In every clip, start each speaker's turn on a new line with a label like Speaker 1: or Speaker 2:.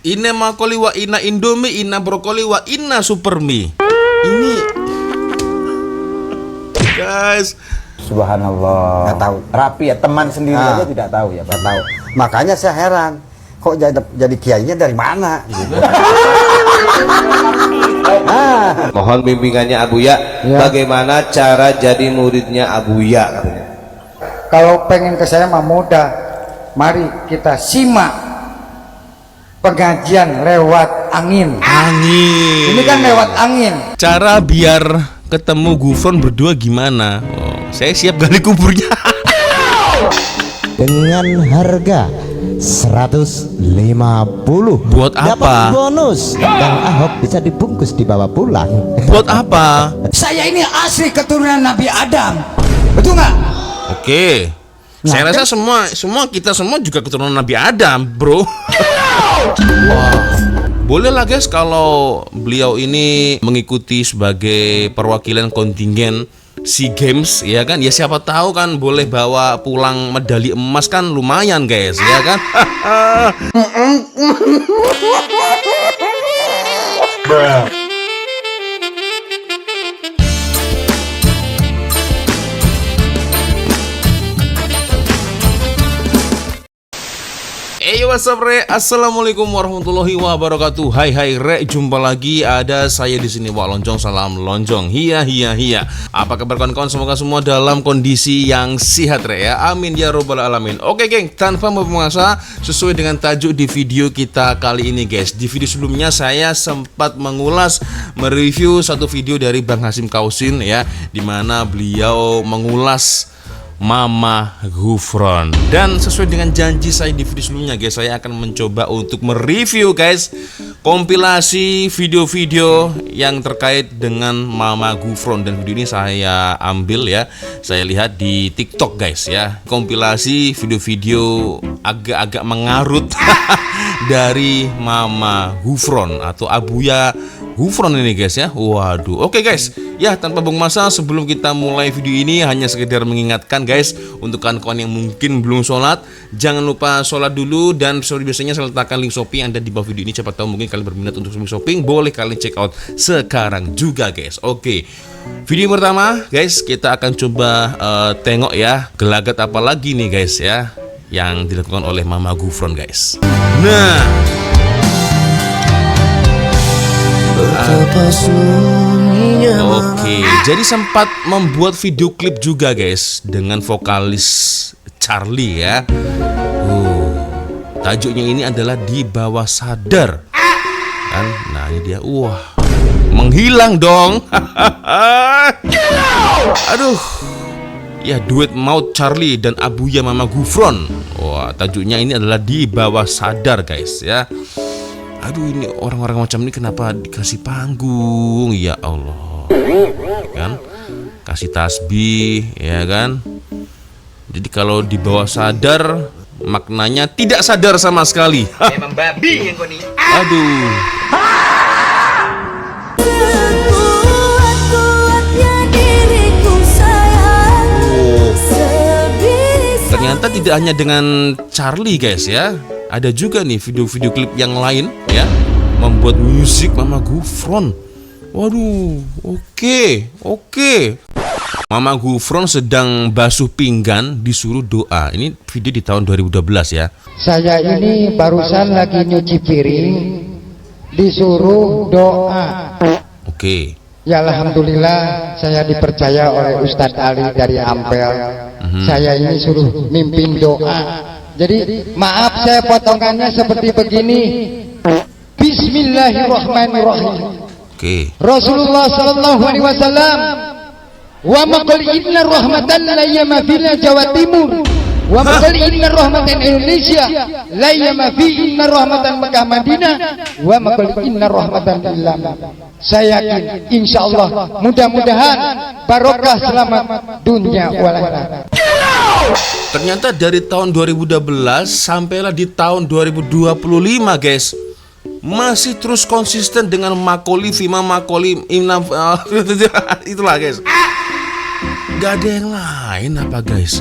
Speaker 1: Inna makoli wa inna indomie, inna brokoli wa inna supermi. Ini guys,
Speaker 2: subhanallah.
Speaker 3: Nggak tahu.
Speaker 2: Rapi ya, teman sendiri aja tidak tahu ya, Pak.
Speaker 3: Nggak tahu. Makanya saya heran, kok jadi kiainya dari mana? Gitu.
Speaker 4: Mohon bimbingannya Abuya, bagaimana cara jadi muridnya Abuya?
Speaker 5: Kalau pengen ke saya mah mudah, mari kita simak pengajian lewat angin.
Speaker 1: angin.
Speaker 5: Ini kan lewat angin.
Speaker 1: Cara biar ketemu Gufron berdua gimana? Oh, saya siap gali kuburnya.
Speaker 6: Dengan harga 150
Speaker 1: Buat
Speaker 6: dapat
Speaker 1: apa?
Speaker 6: bonus Kang Ahok bisa dibungkus dibawa pulang.
Speaker 1: Buat apa?
Speaker 5: Saya ini asli keturunan Nabi Adam, betul nggak?
Speaker 1: Oke. Saya rasa kita semua juga keturunan Nabi Adam, bro. Wah. Boleh lah guys kalau beliau ini mengikuti sebagai perwakilan kontingen SEA Games, ya kan? Ya siapa tahu kan boleh bawa pulang medali emas kan lumayan guys, ya kan? Hey, what's up, Re? Assalamualaikum warahmatullahi wabarakatuh. Hai Re, jumpa lagi ada saya di sini Wak Lonjong, salam lonjong. Hiya. Apa kabar kawan-kawan? Semoga semua dalam kondisi yang sehat, Re, ya. Amin ya robbal alamin. Oke, geng, tanpa mempermasa, sesuai dengan tajuk di video kita kali ini, guys. Di video sebelumnya saya sempat mereview satu video dari Bang Hasyim Kausin, ya, dimana beliau mengulas Mama Gufron. Dan sesuai dengan janji saya di video sebelumnya, guys, saya akan mencoba untuk mereview, guys, kompilasi video-video yang terkait dengan Mama Gufron. Dan video ini saya ambil, ya, saya lihat di TikTok, guys, ya. Kompilasi video-video agak-agak mengarut dari Mama Gufron atau Abuya Gufron ini, guys, ya. Waduh. Oke, guys, ya, tanpa buang masa, sebelum kita mulai video ini, hanya sekedar mengingatkan, guys, untuk kawan-kawan yang mungkin belum sholat, jangan lupa sholat dulu. Dan seperti biasanya saya letakkan link Shopee yang ada di bawah video ini. Siapa tahu mungkin kalian berminat untuk shopping, boleh kalian check out sekarang juga, guys. Oke, video pertama, guys, kita akan coba tengok, ya, gelagat apa lagi nih, guys, ya, yang dilakukan oleh Mama Gufron, guys. Nah, oke, jadi sempat membuat video klip juga, guys, dengan vokalis Charlie, ya. Tajuknya ini adalah Di Bawah Sadar kan. Nah, ini dia. Wah, menghilang dong. Aduh. Ya, duet maut Charlie dan Abuya Mama Gufron. Wah, tajuknya ini adalah Di Bawah Sadar, guys, ya. Aduh, ini orang-orang macam ini kenapa dikasih panggung? Ya Allah, kan? Kasih tasbih, ya kan? Jadi kalau di bawah sadar, maknanya tidak sadar sama sekali.
Speaker 5: Memang babi yang kau nih.
Speaker 1: Aduh. Ternyata tidak hanya dengan Charlie, guys, ya. Ada juga nih video-video klip yang lain, ya, membuat musik Mama Gufron. Waduh, oke. Mama Gufron sedang basuh pinggan disuruh doa. Ini video di tahun 2012, ya.
Speaker 5: Saya ini barusan lagi nyuci piring, disuruh doa.
Speaker 1: Oke.
Speaker 5: Ya alhamdulillah saya dipercaya oleh Ustadz Ali dari Ampel. Saya ini suruh mimpin doa. Jadi maaf saya potongannya seperti begini. Bismillahirrahmanirrahim.
Speaker 1: Oke.
Speaker 5: Rasulullah sallallahu alaihi wasallam, wa maqal inna rahmatan la yama fil Jawa Timur, wa maqal inna rahmatan Indonesia la yama fi inna rahmatan Mekah Madinah, wa maqal inna rahmatan illam. Saya yakin insyaallah mudah-mudahan barokah selamat dunia wal akhirat.
Speaker 1: Ternyata dari tahun 2012 sampailah di tahun 2025, guys, masih terus konsisten dengan makoli Vima makoli imna. Itulah, guys. Gak ada yang lain apa, guys.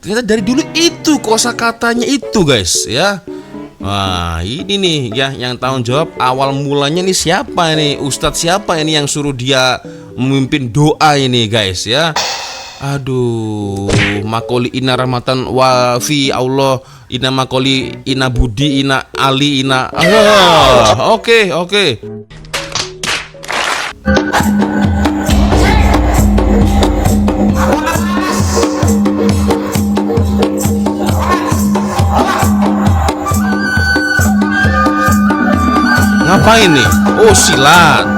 Speaker 1: Ternyata dari dulu itu kosakatanya itu, guys, ya. Wah, ini nih ya yang tanggung jawab awal mulanya nih siapa nih? Ustadz siapa ini yang suruh dia memimpin doa ini guys ya? Aduh, makoli ina rahmatan wa fi Allah, ina makoli ina budi ina ali ina. Oke. Ngapain nih? Oh, silat.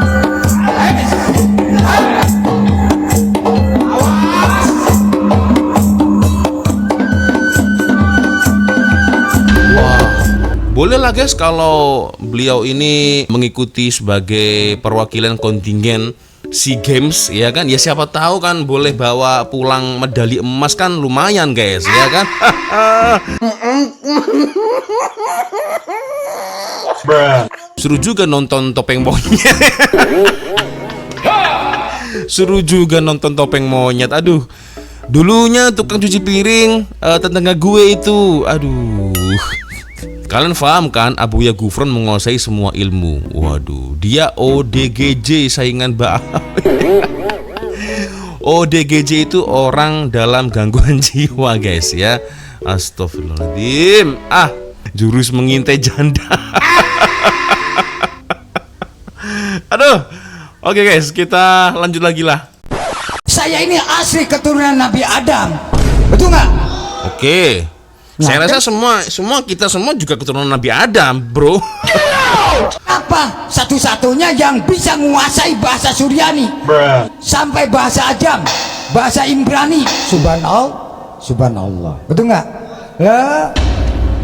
Speaker 1: Wah, boleh lah guys kalau beliau ini mengikuti sebagai perwakilan kontingen SEA Games ya kan? Ya siapa tahu kan boleh bawa pulang medali emas kan lumayan guys ya kan? Seru juga nonton topeng monyet. Seru juga nonton topeng monyet. Aduh, dulunya tukang cuci piring tetangga gue itu. Aduh, kalian paham kan? Abuya Gufron menguasai semua ilmu. Waduh, dia ODGJ saingan Mbak. ODGJ itu orang dalam gangguan jiwa guys ya. Astagfirullahaladzim. Jurus mengintai janda. Aduh. Oke guys, kita lanjut lagi lah.
Speaker 5: Saya ini asli keturunan Nabi Adam. Betul nggak?
Speaker 1: Oke. Saya rasa semua kita semua juga keturunan Nabi Adam, bro.
Speaker 5: Apa satu-satunya yang bisa menguasai bahasa Suryani sampai bahasa Ajam, bahasa Ibrani? Subhanallah. Betul nggak? Lah,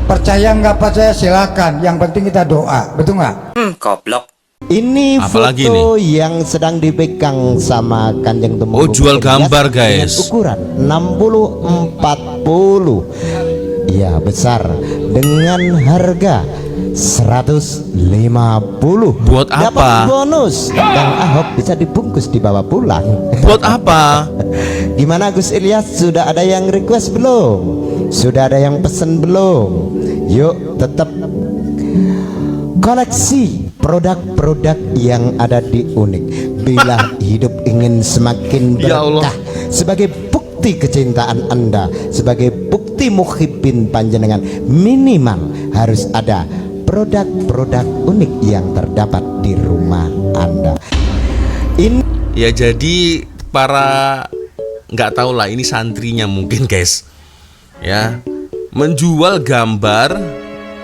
Speaker 5: percaya nggak percaya silakan. Yang penting kita doa. Betul nggak?
Speaker 3: Goblok.
Speaker 6: Ini
Speaker 1: Apalagi
Speaker 6: foto yang sedang dipegang sama Kanjeng Tumenggung.
Speaker 1: Oh, jual gambar,
Speaker 6: dengan
Speaker 1: guys.
Speaker 6: ukuran 60-40. Ya, besar dengan harga 150.
Speaker 1: Buat apa?
Speaker 6: Dapat bonus. Kang Ahok bisa dibungkus dibawa pulang.
Speaker 1: Buat apa?
Speaker 6: Gimana Gus Ilyas? Sudah ada yang request belum? Sudah ada yang pesen belum? Yuk tetap koleksi produk-produk yang ada di Unik. Bila hidup ingin semakin
Speaker 1: Ya Allah.
Speaker 6: berkah, sebagai bukti kecintaan Anda, sebagai bukti muhibbin panjenengan, minimal harus ada produk-produk unik yang terdapat di rumah Anda. Ini
Speaker 1: Ya jadi para nggak tahu lah ini santrinya mungkin guys. Ya, menjual gambar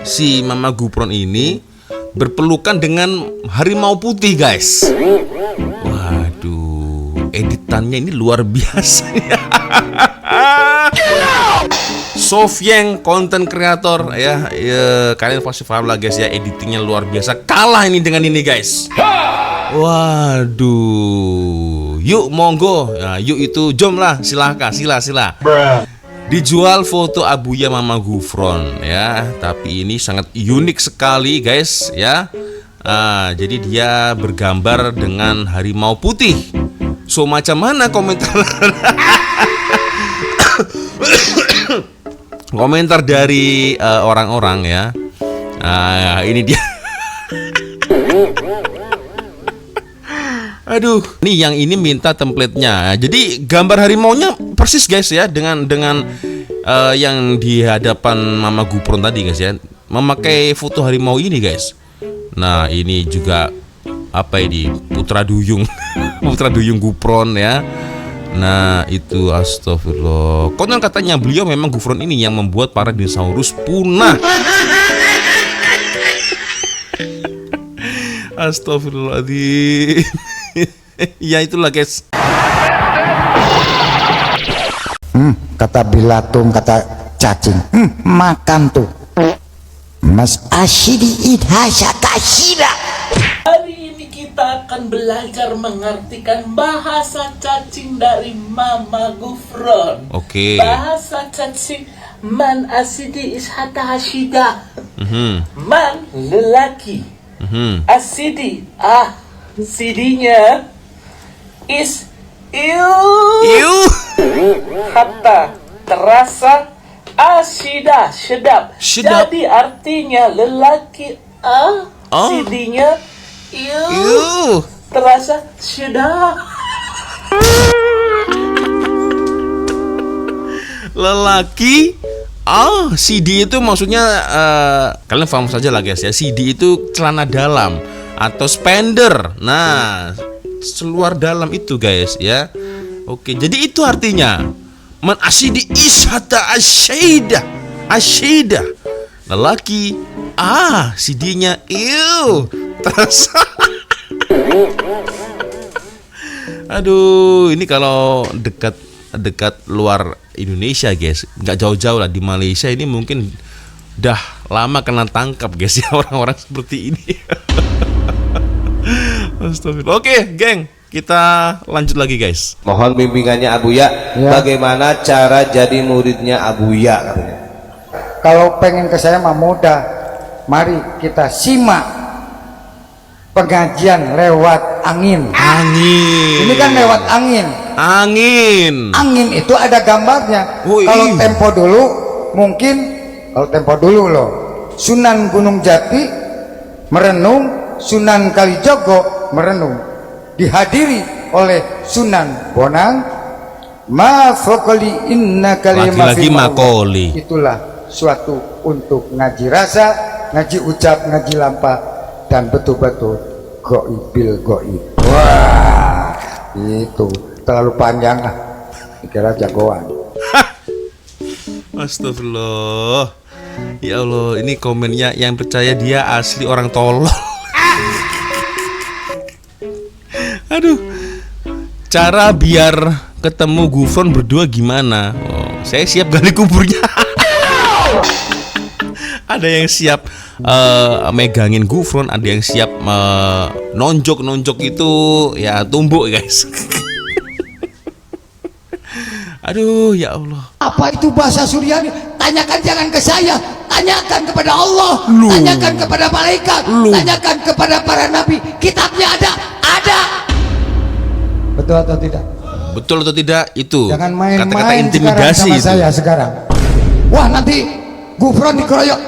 Speaker 1: si Mama Gufron ini berpelukan dengan harimau putih guys. Waduh, editannya ini luar biasa. Sofyeng konten kreator ya, kalian pasti paham lah guys ya, editingnya luar biasa. Kalah ini dengan ini guys. Waduh, yuk monggo, nah, yuk itu jom lah, silahkan, sila. Dijual foto Abuya Mama Gufron ya, tapi ini sangat unik sekali guys ya. Jadi dia bergambar dengan harimau putih. So macam mana komentar? Komentar dari orang-orang ya. Ini dia. Aduh, nih yang ini minta template-nya. Jadi gambar harimaunya persis guys ya dengan yang di hadapan Mama Gufron tadi guys ya. Memakai foto harimau ini guys. Nah, ini juga apa ini? Putra Duyung. Putra Duyung Gufron ya. Nah, itu astagfirullah. Konon katanya beliau memang Gufron ini yang membuat para dinosaurus punah. Astagfirullahaladzim. Ya itulah guys.
Speaker 3: Kata bilatung, kata cacing. Makan tuh. Mas asyidi idhasya kasyida.
Speaker 7: Hari ini kita akan belajar mengartikan bahasa cacing dari Mama Gufron.
Speaker 1: Oke.
Speaker 7: Bahasa cacing man asidi ishata hashida. Man lelaki. Asidi sidinya is
Speaker 1: Iu.
Speaker 7: hatta terasa Asyidah, sedap.
Speaker 1: Sedap.
Speaker 7: Jadi artinya lelaki
Speaker 1: Oh.
Speaker 7: sidinya terasa sedap.
Speaker 1: Lelaki CD itu maksudnya kalian paham saja lah guys ya. CD itu celana dalam atau spender. Nah, seluar dalam itu guys ya. Oke, jadi itu artinya man asyidi ishata asyidah. Lelaki CD-nya terasa. Aduh, ini kalau dekat luar Indonesia guys, nggak jauh-jauh lah, di Malaysia ini mungkin dah lama kena tangkap guys ya orang-orang seperti ini. Astagfirullah. Oke, geng, kita lanjut lagi guys.
Speaker 4: Mohon bimbingannya Abuya, bagaimana cara jadi muridnya Abuya katanya.
Speaker 3: Kalau pengen ke saya mah mudah. Mari kita simak pengajian lewat angin. Ini kan lewat angin. Angin itu ada gambarnya. Kalau tempo dulu mungkin, kalau tempo dulu loh, Sunan Gunung Jati merenung, Sunan Kalijogo merenung, dihadiri oleh Sunan Bonang. Ma fokoli inna kalimah
Speaker 1: lagi makoli.
Speaker 3: Itulah suatu untuk ngaji rasa, ngaji ucap, ngaji lampa, dan betul-betul goibil goib. Wah, itu terlalu panjang lah, dikira jagoan.
Speaker 1: Astagfirullah. Ya Allah, ini komennya yang percaya dia asli orang tolol. Aduh. Cara biar ketemu Gufron berdua gimana? Saya siap gali kuburnya. Ada yang siap megangin Gufron, ada yang siap nonjok itu ya tumbuk guys. Aduh ya Allah.
Speaker 5: Apa itu bahasa Suryani? Tanyakan jangan ke saya, tanyakan kepada Allah, tanyakan kepada malaikat, tanyakan kepada para nabi. Kitabnya ada.
Speaker 3: Betul atau tidak?
Speaker 1: Betul atau tidak itu?
Speaker 3: Jangan
Speaker 1: kata-kata
Speaker 3: main-main
Speaker 1: intimidasi
Speaker 3: sama
Speaker 1: itu.
Speaker 3: saya sekarang.
Speaker 5: Wah, nanti Gufron dikeroyok.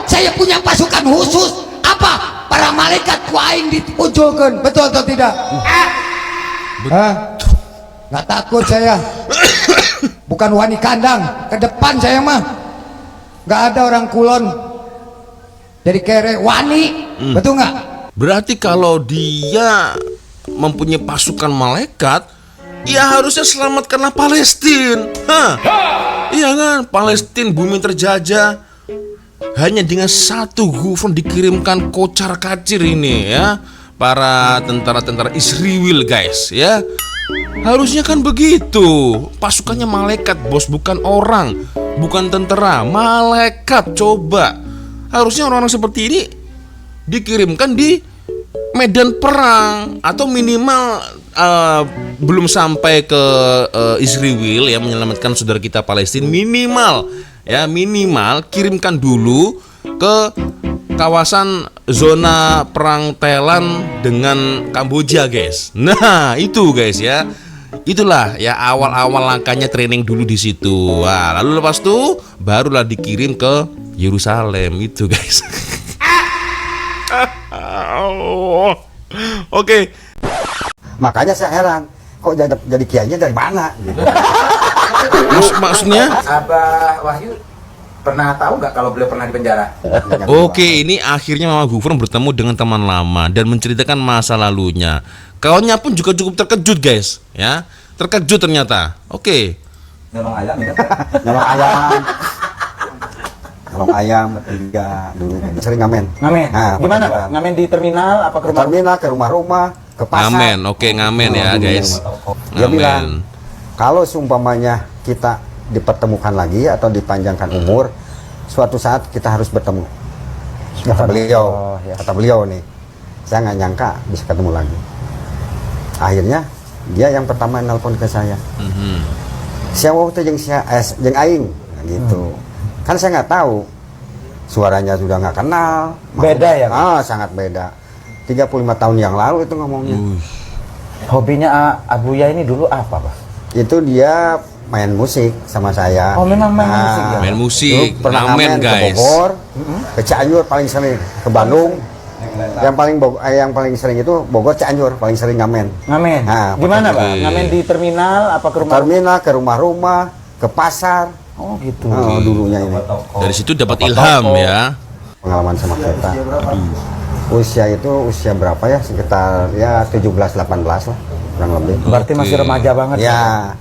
Speaker 5: Saya punya pasukan khusus. Apa? Para malaikat waing diujulkan.
Speaker 3: Betul atau tidak? Nggak takut saya. Bukan wani kandang. Ke depan saya mah nggak ada orang kulon jadi kere wani. Betul nggak?
Speaker 1: Berarti kalau dia mempunyai pasukan malaikat, ya harusnya selamatkanlah Palestina. Iya kan, Palestina bumi terjajah. Hanya dengan satu Gufron dikirimkan kocar kacir ini ya, para tentara-tentara Israel guys ya. Harusnya kan begitu. Pasukannya malaikat bos, bukan orang, bukan tentara, malaikat. Coba, harusnya orang-orang seperti ini dikirimkan di medan perang, atau minimal belum sampai ke Israel ya, menyelamatkan saudara kita Palestina, minimal kirimkan dulu ke kawasan zona perang Thailand dengan Kamboja guys. Nah itu guys ya, itulah ya awal-awal langkahnya, training dulu di situ. Wah, lalu lepas itu barulah dikirim ke Yerusalem itu guys. Oke.
Speaker 3: Makanya saya heran, kok jadi kiainya dari mana gitu.
Speaker 1: Maksudnya?
Speaker 2: Abah Wahyu pernah tahu nggak kalau beliau pernah di penjara?
Speaker 1: Oke, ini akhirnya Mama Gufron bertemu dengan teman lama dan menceritakan masa lalunya. Kawannya pun juga cukup terkejut guys ya, terkejut ternyata. Oke.
Speaker 2: Nyolong ayam ya?
Speaker 3: Nyolong ayam bertiga dulu sering ngamen. Nah,
Speaker 2: Gimana Pak? Ngamen di terminal apa ke rumah?
Speaker 3: terminal, ke rumah-rumah, ke pasar.
Speaker 1: Ngamen, oke ngamen ya guys.
Speaker 3: Dia bilang,
Speaker 1: Ngamen.
Speaker 3: kalau seumpamanya kita dipertemukan lagi atau dipanjangkan umur, suatu saat kita harus bertemu. Kata beliau nih, saya nggak nyangka bisa ketemu lagi. Akhirnya dia yang pertama nelpon ke saya. Siapa itu jeung aing gitu. Kan saya nggak tahu, suaranya sudah nggak kenal.
Speaker 2: Beda ya?
Speaker 3: Sangat beda. 35 tahun yang lalu itu ngomongnya.
Speaker 2: Hobinya Abuya ini dulu apa Pak?
Speaker 3: Itu dia
Speaker 8: main musik sama saya.
Speaker 2: Oh, memang main musik ya?
Speaker 1: Main musik,
Speaker 8: Dulu pernah
Speaker 1: ngamen
Speaker 8: ke
Speaker 1: guys.
Speaker 8: Bogor, ke Cianjur paling sering, ke Bandung. Yang paling sering itu Bogor, Cianjur paling sering ngamen.
Speaker 2: Ngamen.
Speaker 8: Nah,
Speaker 2: Gimana,
Speaker 1: oke.
Speaker 2: Bang? Ngamen di terminal apa ke rumah?
Speaker 8: Terminal, ke rumah-rumah, ke pasar.
Speaker 2: Oh, gitu.
Speaker 8: Dulunya ini.
Speaker 1: Dari situ dapat ilham ya.
Speaker 8: Pengalaman sama kita. Usia itu usia berapa ya? Sekitar ya 17-18 lah kurang lebih.
Speaker 2: Berarti masih remaja banget.
Speaker 8: Ya.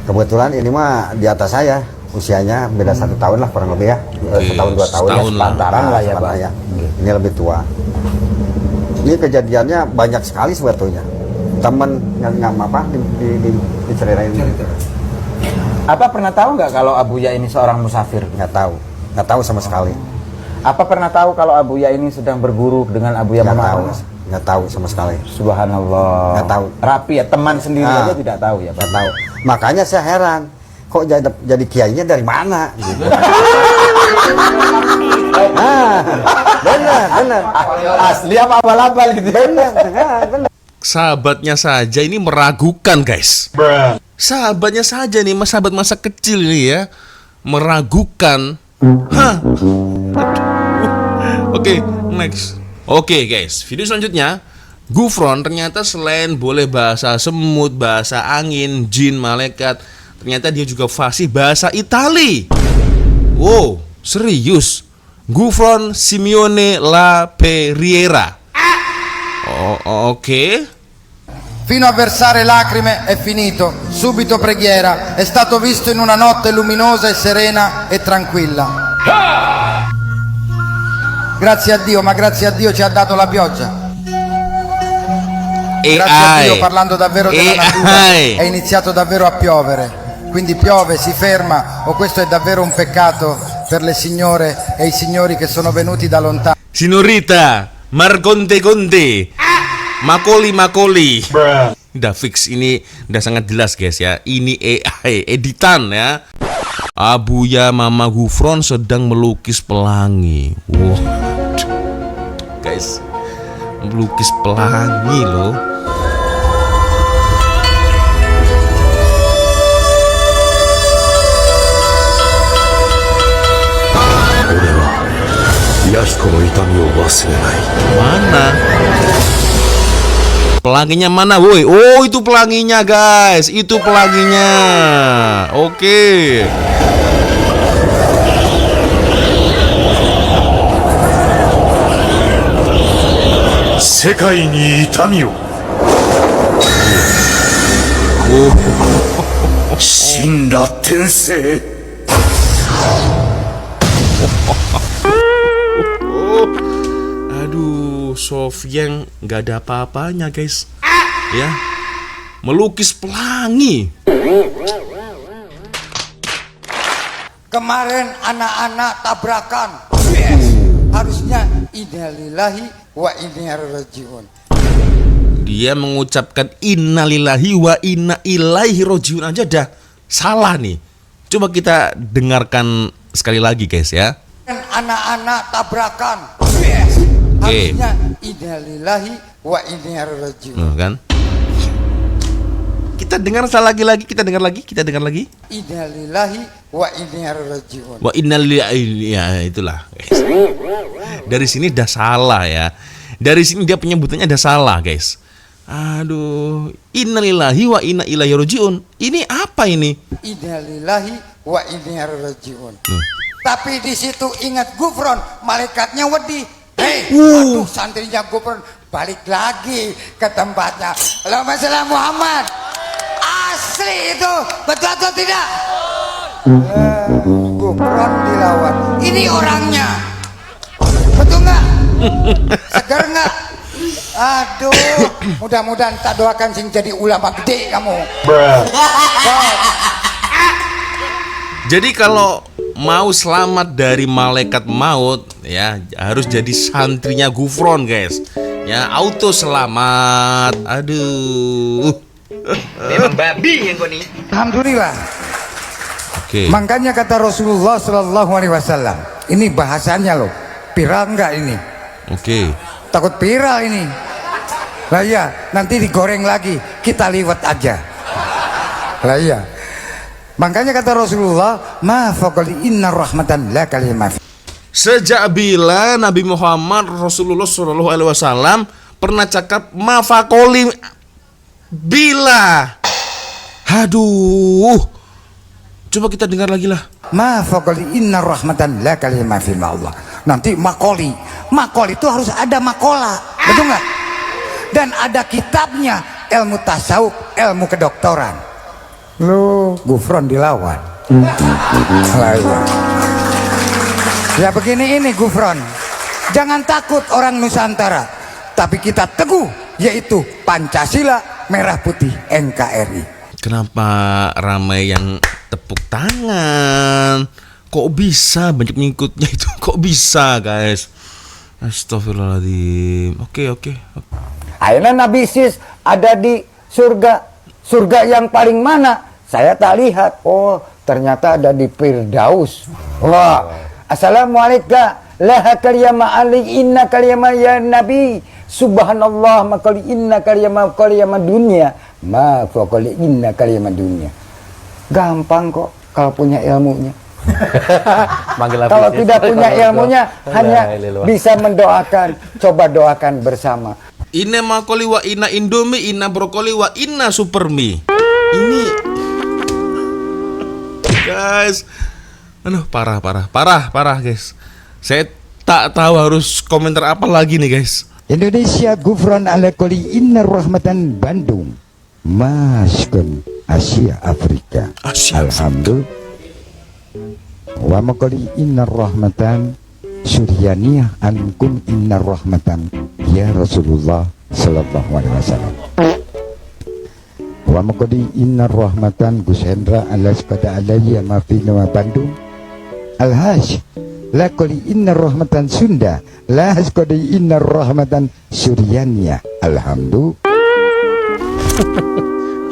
Speaker 8: Kebetulan ini mah di atas saya. Usianya beda 1 tahun lah kurang lebih ya.
Speaker 1: Oke,
Speaker 8: 1-2 tahun ya.
Speaker 1: setahun lah.
Speaker 2: Sepantaran lah ya,
Speaker 8: sepantaran
Speaker 2: Bang.
Speaker 8: ya. Ini lebih tua. Ini kejadiannya banyak sekali sebetulnya. Temen nggak apa diceritain.
Speaker 2: Apa pernah tahu nggak kalau Abuya ini seorang musafir?
Speaker 8: Nggak tahu sama sekali.
Speaker 2: Apa pernah tahu kalau Abuya ini sedang berguru dengan Abuya
Speaker 8: Nggak
Speaker 2: Mama
Speaker 8: tahu,
Speaker 2: Anas?
Speaker 8: nggak tahu sama sekali.
Speaker 2: Subhanallah.
Speaker 8: Nggak tahu.
Speaker 2: Rapi ya, teman sendiri aja tidak tahu ya,
Speaker 8: Nggak
Speaker 2: Bang.
Speaker 8: tahu. Makanya saya heran, kok jadi kiainya dari mana? Gitu. Benar.
Speaker 2: Asli apa abal-abal gitu.
Speaker 8: Benar.
Speaker 1: Sahabatnya saja ini meragukan guys. Sahabatnya saja nih, sahabat masa kecil ini ya, meragukan. Hah? Oke, next. Oke guys, video selanjutnya, Gufron ternyata selain boleh bahasa semut, bahasa angin, jin, malaikat, ternyata dia juga fasih bahasa Itali. Wow, serius. Gufron Simeone La Periera. Oke.
Speaker 3: Fino a versare lacrime è finito, subito preghiera, è stato visto in una notte luminosa e serena e tranquilla. Grazie a Dio, ma grazie a Dio ci ha dato la pioggia. Grazie a Dio, parlando davvero della natura, è iniziato davvero a piovere. Quindi piove, si ferma, o questo è davvero un peccato per le signore e i signori che sono venuti da lontano.
Speaker 1: Signorita, Marconte Conte, Makoli. Udah fix, ini udah sangat jelas guys ya. Ini AI, editan ya. Abuya Mama Gufron sedang melukis pelangi. Wow, guys, melukis pelangi loh. Mana? Pelanginya mana woi? Oh, itu pelanginya guys. Itu pelanginya. Oke. Aduh, Sofyan nggak ada apa-apanya guys. Ya, melukis pelangi.
Speaker 3: Kemarin anak-anak tabrakan. Harusnya innalillahi wa inna ilaihi rajiun.
Speaker 1: Dia mengucapkan innalillahi wa inna ilaihi rajiun aja dah salah nih. Coba kita dengarkan sekali lagi guys ya.
Speaker 3: Anak-anak tabrakan.
Speaker 1: Oke.
Speaker 3: Harusnya innalillahi wa inna ilaihi rajiun.
Speaker 1: Kan? Kita dengar lagi, kita dengar lagi.
Speaker 3: Innalillahi wa inna ilaihi rajiun.
Speaker 1: Wa innalillahi, ya itulah guys. Dari sini dah salah ya. Dari sini dia penyebutannya dah salah guys. Aduh, innalillahi wa inna ilaihi rajiun. Ini apa ini?
Speaker 3: Innalillahi wa inna ilaihi rajiun. Tapi di situ ingat Gufron, malaikatnya wedi. Hei, aduh santrinya Gufron balik lagi ke tempatnya. Allahumma shalli Muhammad. Asli itu, betul atau tidak? Gufron dilawan. Ini orangnya. Betul nggak? Segar nggak? Aduh, mudah-mudahan tak doakan sing jadi ulama gede kamu.
Speaker 1: Jadi kalau mau selamat dari malaikat maut ya harus jadi santrinya Gufron guys. Ya, auto selamat. Aduh.
Speaker 2: Memang babi yang kau nih.
Speaker 3: Alhamdulillah.
Speaker 1: Oke.
Speaker 3: Makanya kata Rasulullah Sallallahu Alaihi Wasallam, ini bahasanya loh, viral nggak ini?
Speaker 1: Oke.
Speaker 3: Takut viral ini. Lah ya, nanti digoreng lagi, kita liwat aja. Lah iya. Makanya kata Rasulullah, ma faqali inna rahmatan la kalimah.
Speaker 1: Sejak bila Nabi Muhammad Rasulullah Shallallahu Alaihi Wasallam pernah cakap mafakoli bila? Aduh, coba kita dengar lagi lah.
Speaker 3: Ma faqali inna rahmatan la kalimah fi Allah. Nanti makoli itu harus ada makola, betul nggak? Dan ada kitabnya, ilmu tasawuf, ilmu kedokteran. Lu Gufron dilawan. Ya begini ini Gufron, jangan takut orang Nusantara, tapi kita teguh, yaitu Pancasila, merah putih NKRI.
Speaker 1: Kenapa ramai yang tepuk tangan? Kok bisa banyak pengikutnya itu? Kok bisa guys? Astagfirullahaladzim. Oke.
Speaker 3: Akhirnya Nabi Sis ada di surga yang paling mana? Saya tak lihat. Oh ternyata ada di Firdaus. Wah, assalamualaikum laha kaliyama ali inna kaliyama ya Nabi subhanallah makali inna kaliyama dunia ma faqali inna kaliyama dunia. Gampang kok kalau punya ilmunya. Kalau tidak punya ilmunya hanya bisa mendoakan. Coba doakan bersama.
Speaker 1: Inna makoli wa inna indomie, inna brokoli wa inna supermi. Ini guys, aduh parah guys. Saya tak tahu harus komentar apa lagi nih guys.
Speaker 3: Indonesia Gufron ala koli inna rahmatan Bandung Maskun Asia Afrika. Alhamdulillah. Wa makoli inna rahmatan Suryaniyah ankum inna rahmatan ya Rasulullah sallallahu alaihi wasallam. Wa makoli inna rahmatan Gus Hendra alas pada alayya ma fi Bandung Al-Hajj la koli inna rahmatan Sunda la koli inna rahmatan Suryaniyah. Alhamdulillah.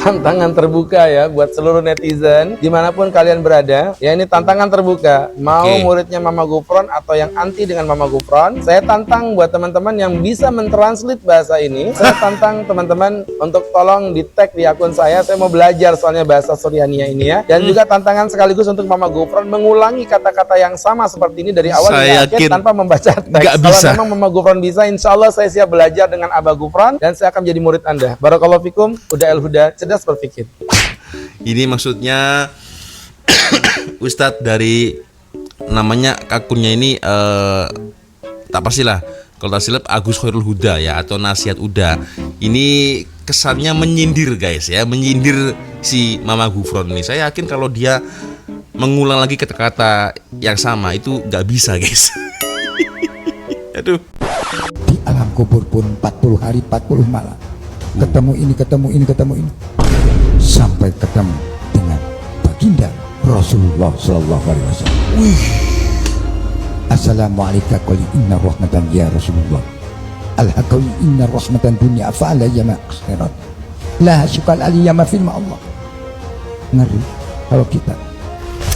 Speaker 4: Tantangan terbuka ya buat seluruh netizen dimanapun kalian berada. Ya ini tantangan terbuka. Mau muridnya Mama Gufron atau yang anti dengan Mama Gufron, saya tantang buat teman-teman yang bisa mentranslate bahasa ini. Saya tantang teman-teman untuk tolong di tag di akun saya. Saya mau belajar soalnya bahasa Suryaniyah ini ya. Dan juga tantangan sekaligus untuk Mama Gufron mengulangi kata-kata yang sama seperti ini dari awal hingga akhir tanpa membaca teks. Kalau memang Mama Gufron bisa, insya Allah saya siap belajar dengan Abah Gufron dan saya akan menjadi murid Anda. Barakallahu fikum. Udah el huda. Berpikir.
Speaker 1: Ini maksudnya Ustadz dari namanya akunnya ini tak pastilah. Kalau tak silap Agus Khairul Huda ya atau Nasihat Uda. Ini kesannya menyindir guys ya, menyindir si Mama Gufron ini. Saya yakin kalau dia mengulang lagi kata-kata yang sama itu nggak bisa guys. Aduh.
Speaker 3: Di alam kubur pun 40 hari 40 malam. Ketemu ini sampai ketemu dengan baginda Rasulullah sallallahu alaihi wasallam. Assalamualaikum qali inna rahmatan ya Rasulullah. Al-haqi inna rahmatan dunya fa alayya ma akhirat. La syukal aliyama fil Allah. Ngeri kalau kita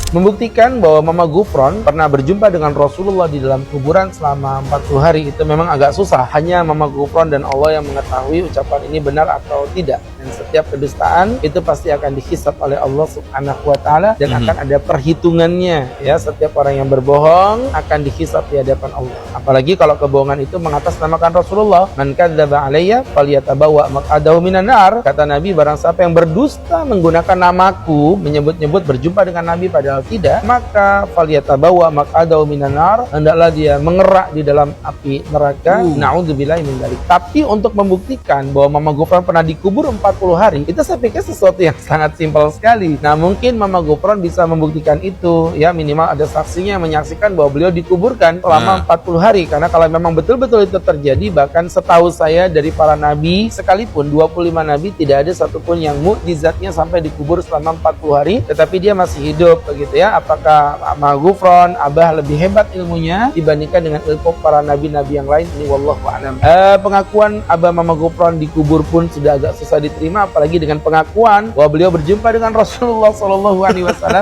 Speaker 4: membuktikan bahwa Mama Gufron pernah berjumpa dengan Rasulullah di dalam kuburan selama 40 hari itu memang agak susah. Hanya Mama Gufron dan Allah yang mengetahui ucapan ini benar atau tidak. Dan setiap kedustaan itu pasti akan dihisab oleh Allah Subhanahu wa taala dan akan ada perhitungannya ya. Setiap orang yang berbohong akan dihisab di hadapan Allah. Apalagi kalau kebohongan itu mengatasnamakan Rasulullah. Man kadzdzaba alayya falyatabawa maq'adahu minan nar. Kata Nabi, barang siapa yang berdusta menggunakan namaku, menyebut-nyebut berjumpa dengan Nabi padahal tidak, maka falyatabawa maq'adahu minan nar, hendaklah dia mengerak di dalam api neraka. Na'udzubillahi min dzalik. Tapi untuk membuktikan bahwa Mama Gufron pernah dikubur 40 hari, itu saya pikir sesuatu yang sangat simpel sekali. Nah, mungkin Mama Gufron bisa membuktikan itu ya, minimal ada saksinya yang menyaksikan bahwa beliau dikuburkan selama 40 hari. Karena kalau memang betul-betul itu terjadi, bahkan setahu saya dari para nabi sekalipun 25 nabi tidak ada satupun yang mukjizatnya sampai dikubur selama 40 hari tetapi dia masih hidup begitu gitu ya. Apakah Mama Gufron, Abah lebih hebat ilmunya dibandingkan dengan ilmu para nabi-nabi yang lain? Ini wallahu a'lam. Pengakuan Abah Mama Gufron dikubur pun sudah agak susah diterima, apalagi dengan pengakuan bahwa beliau berjumpa dengan Rasulullah SAW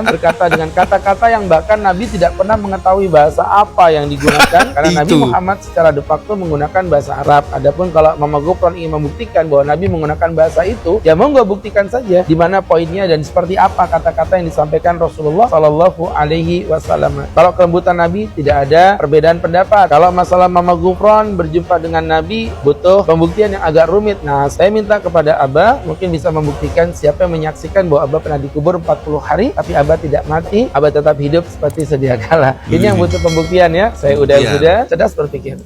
Speaker 4: berkata dengan kata-kata yang bahkan Nabi tidak pernah mengetahui bahasa apa yang digunakan karena Nabi Muhammad secara de facto menggunakan bahasa Arab. Adapun kalau Mama Gufron ingin membuktikan bahwa Nabi menggunakan bahasa itu, ya monggo buktikan saja di mana poinnya dan seperti apa kata-kata yang disampaikan Rasulullah Shallallahu Alaihi Wasallam. Kalau kelembutan Nabi tidak ada perbedaan pendapat. Kalau masalah Mama Gufron berjumpa dengan Nabi butuh pembuktian yang agak rumit. Nah, saya minta kepada Abah mungkin bisa membuktikan siapa yang menyaksikan bahwa Abah pernah dikubur 40 hari tapi Abah tidak mati, Abah tetap hidup seperti sedia kala. Ini yang butuh pembuktian ya. Saya sudah cerdas berpikir.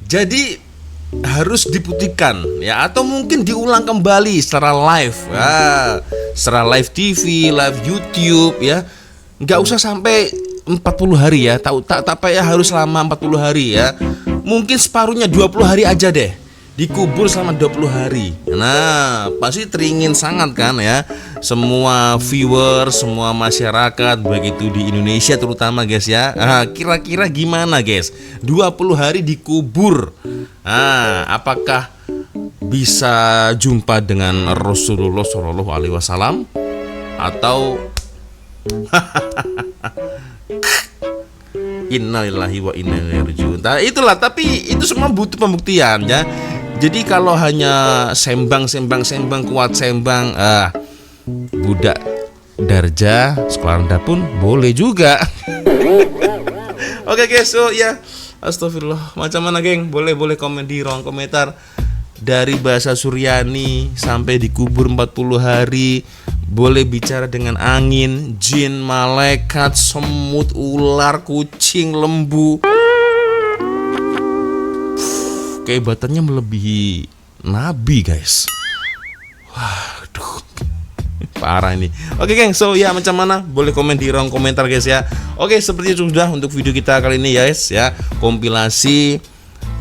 Speaker 1: Jadi harus dibuktikan ya, atau mungkin diulang kembali secara live, secara live TV, live YouTube ya. Nggak usah sampai 40 hari ya, tak ya harus selama 40 hari ya. Mungkin separuhnya 20 hari aja deh, dikubur selama 20 hari. Nah, pasti teringin sangat kan ya, semua viewer, semua masyarakat begitu di Indonesia terutama guys ya. Kira-kira gimana guys, 20 hari dikubur, apakah bisa jumpa dengan Rasulullah Shallallahu Alaihi Wasallam atau innalillahi wa inna ilaihi raji'un. Itulah, tapi itu semua butuh pembuktian ya. Jadi kalau hanya sembang kuat sembang, budak darja sekolah rendah pun boleh juga. Oke guys, so ya, astagfirullah. Macam mana geng? Boleh komen di ruang komentar. Dari bahasa Suryani sampai dikubur 40 hari, boleh bicara dengan angin, jin, malaikat, semut, ular, kucing, lembu. Kehebatannya melebihi nabi guys. Waduh, parah ini. Oke geng, so ya macam mana? Boleh komen di ruang komentar guys ya. Oke, seperti itu sudah untuk video kita kali ini guys ya. Kompilasi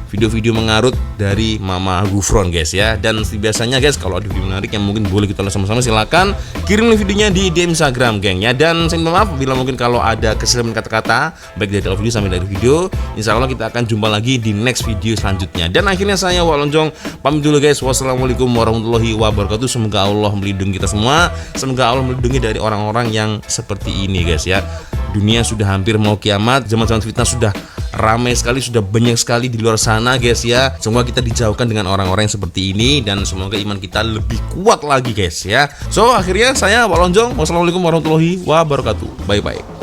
Speaker 1: video-video mengarut dari Mama Gufron guys ya. Dan biasanya guys kalau ada video menarik yang mungkin boleh kita lihat sama-sama, silakan kirim videonya di DM Instagram geng ya. Dan saya minta maaf bila mungkin kalau ada kesalahan kata-kata baik dari video sampai dari video. Insya Allah kita akan jumpa lagi di next video selanjutnya. Dan akhirnya saya Wak Lonjong pamit dulu guys. Wassalamualaikum warahmatullahi wabarakatuh. Semoga Allah melindungi kita semua. Semoga Allah melindungi dari orang-orang yang seperti ini guys ya. Dunia sudah hampir mau kiamat, zaman-zaman fitnah sudah ramai sekali, sudah banyak sekali di luar sana guys ya. Semoga kita dijauhkan dengan orang-orang yang seperti ini dan semoga iman kita lebih kuat lagi guys ya. So akhirnya saya Wak Lonjong, wassalamualaikum warahmatullahi wabarakatuh. Bye bye.